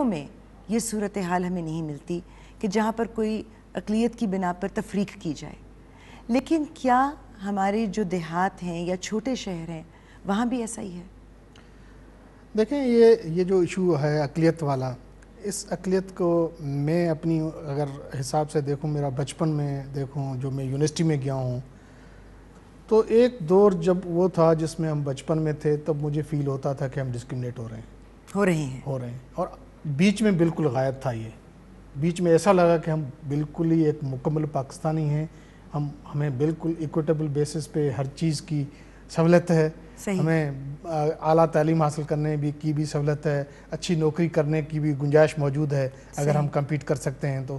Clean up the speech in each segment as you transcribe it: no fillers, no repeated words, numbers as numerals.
میں یہ صورتحال ہمیں نہیں ملتی کہ جہاں پر کوئی اقلیت کی بنا پر تفریق کی جائے، لیکن کیا ہمارے جو دیہات ہیں یا چھوٹے شہر ہیں وہاں بھی ایسا ہی ہے؟ دیکھیں یہ جو ایشو ہے اقلیت والا، اس اقلیت کو میں اپنی اگر حساب سے دیکھوں، میرا بچپن میں دیکھوں، جو میں یونیورسٹی میں گیا ہوں، تو ایک دور جب وہ تھا جس میں ہم بچپن میں تھے، تب مجھے فیل ہوتا تھا کہ ہم ڈسکرمنیٹ ہو رہے ہیں اور بیچ میں بالکل غائب تھا۔ یہ بیچ میں ایسا لگا کہ ہم بالکل ہی ایک مکمل پاکستانی ہیں، ہمیں بالکل ایکویٹیبل بیسس پہ ہر چیز کی سہولت ہے، ہمیں اعلیٰ تعلیم حاصل کرنے کی بھی سہولت ہے، اچھی نوکری کرنے کی بھی گنجائش موجود ہے اگر ہم کمپیٹ کر سکتے ہیں تو۔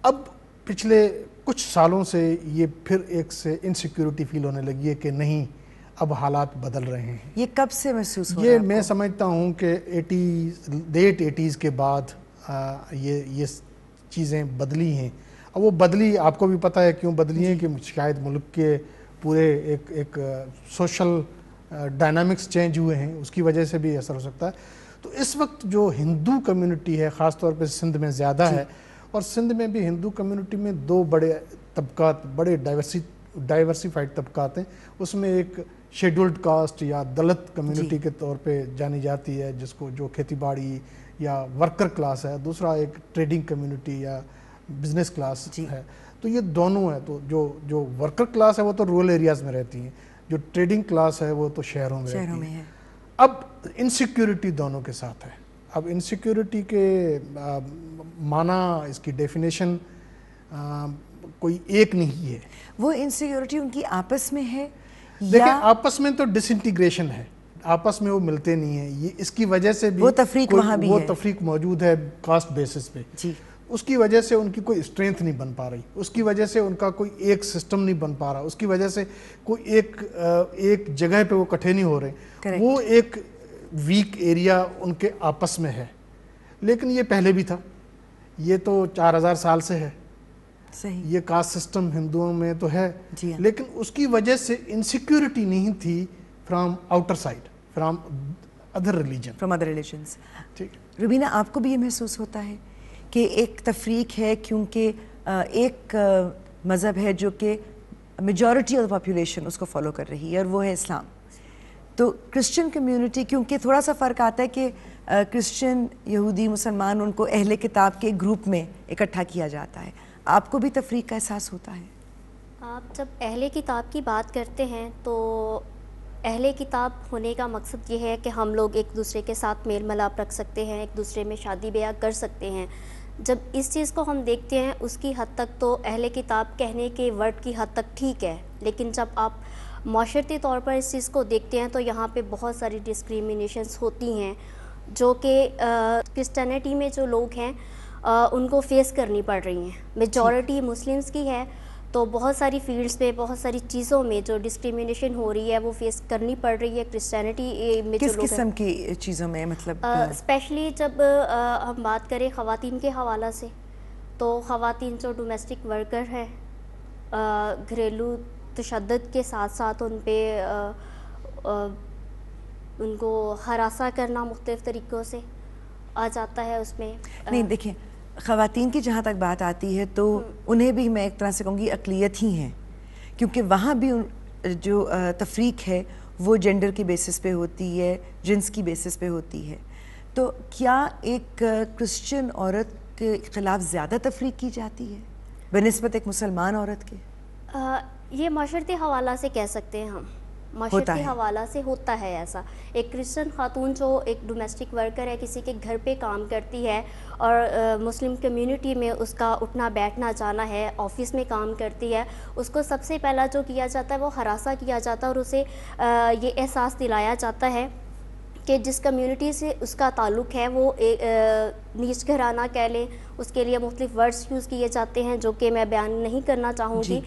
اب پچھلے کچھ سالوں سے یہ پھر ایک سے انسیکیورٹی فیل ہونے لگی ہے کہ نہیں، اب حالات بدل رہے ہیں۔ یہ کب سے محسوس ہو رہا ہے؟ یہ میں سمجھتا ہوں کہ لیٹ 80s کے بعد یہ چیزیں بدلی ہیں۔ اب وہ بدلی، آپ کو بھی پتہ ہے کیوں بدلی ہیں، کہ شاید ملک کے پورے ایک سوشل ڈائنامکس چینج ہوئے ہیں، اس کی وجہ سے بھی اثر ہو سکتا ہے۔ تو اس وقت جو ہندو کمیونٹی ہے، خاص طور پہ سندھ میں زیادہ ہے، اور سندھ میں بھی ہندو کمیونٹی میں دو بڑے طبقات، بڑے ڈائیورسیفائڈ طبقات ہیں۔ اس میں ایک شیڈولڈ کاسٹ یا دلت کمیونٹی کے طور پہ جانی جاتی ہے، جس کو جو کھیتی باڑی یا ورکر کلاس ہے، دوسرا ایک ٹریڈنگ کمیونٹی یا بزنس کلاس ہے۔ تو یہ دونوں ہیں، تو جو ورکر کلاس ہے وہ تو رورل ایریاز میں رہتی ہیں، جو ٹریڈنگ کلاس ہے وہ تو شہروں میں رہتی ہے۔ اب انسیکیورٹی دونوں کے ساتھ ہے۔ اب انسیکیورٹی کے معنی، اس کی ڈیفینیشن کوئی ایک نہیں ہے۔ وہ انسیکیورٹی ان کی آپس میں ہے؟ دیکھیں، آپس میں تو ڈس انٹیگریشن ہے، آپس میں وہ ملتے نہیں ہیں۔ یہ اس کی وجہ سے بھی وہ تفریق وہاں بھی ہے، وہ تفریق موجود ہے کاسٹ بیسس پہ۔ اس کی وجہ سے ان کی کوئی اسٹرینتھ نہیں بن پا رہی، اس کی وجہ سے ان کا کوئی ایک سسٹم نہیں بن پا رہا، اس کی وجہ سے کوئی ایک جگہ پہ وہ اکٹھے نہیں ہو رہے۔ وہ ایک ویک ایریا ان کے آپس میں ہے، لیکن یہ پہلے بھی تھا، یہ تو 4000 سال سے ہے۔ یہ کاسٹ سسٹم ہندوؤں میں تو ہے، لیکن اس کی وجہ سے انسیکیورٹی نہیں تھی from outer side, from other religions. Rubina, آپ کو بھی یہ محسوس ہوتا ہے کہ ایک تفریق ہے کیونکہ ایک مذہب ہے جو کہ میجورٹی آف پاپولیشن اس کو فالو کر رہی ہے، اور وہ ہے اسلام؟ تو کرسچن کمیونٹی، کیونکہ تھوڑا سا فرق آتا ہے کہ کرسچن، یہودی، مسلمان، ان کو اہل کتاب کے گروپ میں اکٹھا کیا جاتا ہے۔ آپ کو بھی تفریق کا احساس ہوتا ہے؟ آپ جب اہل کتاب کی بات کرتے ہیں تو اہل کتاب ہونے کا مقصد یہ ہے کہ ہم لوگ ایک دوسرے کے ساتھ میل ملاپ رکھ سکتے ہیں، ایک دوسرے میں شادی بیاہ کر سکتے ہیں۔ جب اس چیز کو ہم دیکھتے ہیں، اس کی حد تک تو اہل کتاب کہنے کے ورڈ کی حد تک ٹھیک ہے، لیکن جب آپ معاشرتی طور پر اس چیز کو دیکھتے ہیں تو یہاں پہ بہت ساری ڈسکریمنیشنز ہوتی ہیں، جو کہ کرسچینٹی میں جو لوگ ہیں ان کو فیس کرنی پڑ رہی ہیں۔ میجورٹی مسلمز کی ہے، تو بہت ساری فیلڈز پہ، بہت ساری چیزوں میں جو ڈسکریمنیشن ہو رہی ہے وہ فیس کرنی پڑ رہی ہے کرسچینٹی میں۔ کس قسم کی چیزوں میں؟ مطلب اسپیشلی جب ہم بات کریں خواتین کے حوالہ سے، تو خواتین جو ڈومیسٹک ورکر ہیں، گھریلو تشدد کے ساتھ ساتھ ان پہ ان کو ہراساں کرنا مختلف طریقوں سے آ جاتا ہے اس میں۔ نہیں، دیکھیں، خواتین کی جہاں تک بات آتی ہے تو انہیں بھی میں ایک طرح سے کہوں گی اقلیت ہی ہیں، کیونکہ وہاں بھی جو تفریق ہے وہ جینڈر کی بیسس پہ ہوتی ہے، جنس کی بیسس پہ ہوتی ہے۔ تو کیا ایک کرسچن عورت کے خلاف زیادہ تفریق کی جاتی ہے بنسبت ایک مسلمان عورت کے؟ یہ معاشرتی حوالہ سے کہہ سکتے ہیں ہم، معاشرتی حوالہ سے ہوتا ہے ایسا۔ ایک کرسچن خاتون جو ایک ڈومیسٹک ورکر ہے، کسی کے گھر پہ کام کرتی ہے، اور مسلم کمیونٹی میں اس کا اٹھنا بیٹھنا جانا ہے، آفس میں کام کرتی ہے، اس کو سب سے پہلا جو کیا جاتا ہے وہ ہراساں کیا جاتا ہے، اور اسے یہ احساس دلایا جاتا ہے کہ جس کمیونٹی سے اس کا تعلق ہے وہ نیچ گھرانہ کہہ لیں، اس کے لیے مختلف ورڈز یوز کیے جاتے ہیں جو کہ میں بیان نہیں کرنا چاہوں گی۔